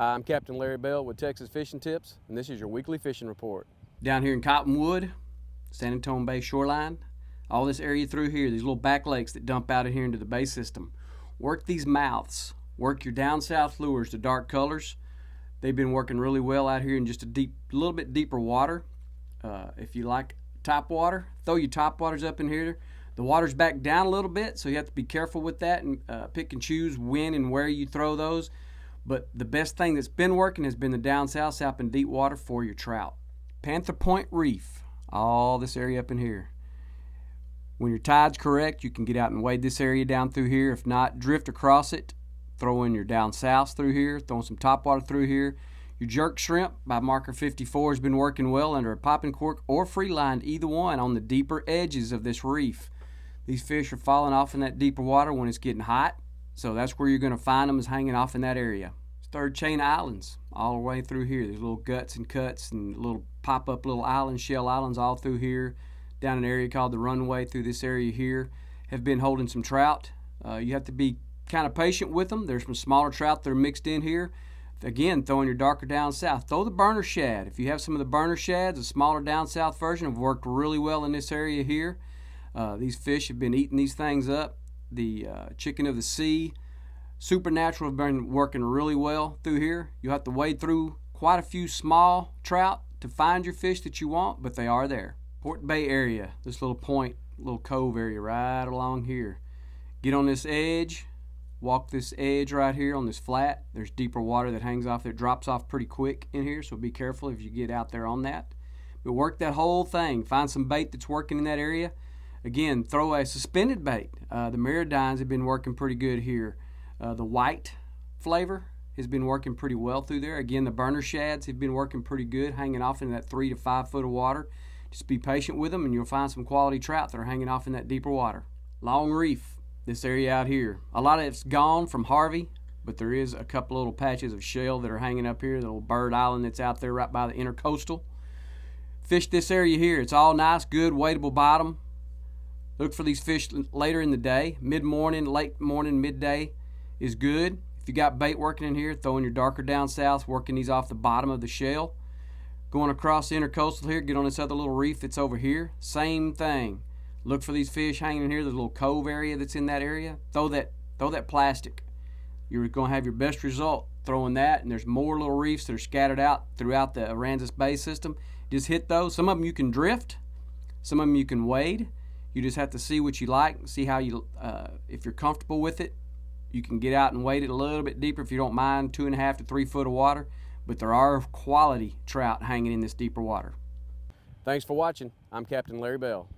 Hi, I'm Captain Larry Bell with Texas Fishing Tips, and this is your weekly fishing report. Down here in Cottonwood, San Antonio Bay shoreline, all this area through here, these little back lakes that dump out of here into the bay system. Work these mouths. Work your down south lures to dark colors. They've been working really well out here in just a little bit deeper water. If you like top water, throw your top waters up in here. The water's back down a little bit, so you have to be careful with that and pick and choose when and where you throw those. But the best thing that's been working has been the down south in deep water for your trout. Panther Point Reef, all this area up in here. When your tide's correct, you can get out and wade this area down through here. If not, drift across it, throw in your down south through here, throwing some top water through here. Your jerk shrimp by marker 54 has been working well under a popping cork or free lined, either one, on the deeper edges of this reef. These fish are falling off in that deeper water when it's getting hot, so that's where you're going to find them, is hanging off in that area. Third chain islands all the way through here. There's little guts and cuts and little pop-up little islands, shell islands all through here. Down an area called the Runway through this area here have been holding some trout. You have to be kind of patient with them. There's some smaller trout that are mixed in here. Again, throwing your darker down south. Throw the burner shad. If you have some of the burner shads, a smaller down south version, have worked really well in this area here. These fish have been eating these things up. The chicken of the sea, supernatural, have been working really well through here. You'll have to wade through quite a few small trout to find your fish that you want, but they are there. Port Bay area, this little point, little cove area right along here. Get on this edge, walk this edge right here on this flat. There's deeper water that hangs off there, drops off pretty quick in here, so be careful if you get out there on that. But work that whole thing. Find some bait that's working in that area. Again, throw a suspended bait. The Meridines have been working pretty good here. The white flavor has been working pretty well through there. Again, the burner shads have been working pretty good, hanging off in that 3 to 5 foot of water. Just be patient with them and you'll find some quality trout that are hanging off in that deeper water. Long Reef, this area out here. A lot of it's gone from Harvey, but there is a couple little patches of shell that are hanging up here. The little bird island that's out there right by the intercoastal. Fish this area here. It's all nice, good, wadeable bottom. Look for these fish later in the day. Mid-morning, late morning, midday is good. If you got bait working in here, throwing your darker down south, working these off the bottom of the shell. Going across the intercoastal here, get on this other little reef that's over here. Same thing. Look for these fish hanging in here. There's a little cove area that's in that area. Throw that plastic. You're going to have your best result throwing that, and there's more little reefs that are scattered out throughout the Aransas Bay system. Just hit those. Some of them you can drift. Some of them you can wade. You just have to see what you like, see how you, if you're comfortable with it. You can get out and wade it a little bit deeper if you don't mind, 2.5 to 3 foot of water. But there are quality trout hanging in this deeper water. Thanks for watching. I'm Captain Larry Bell.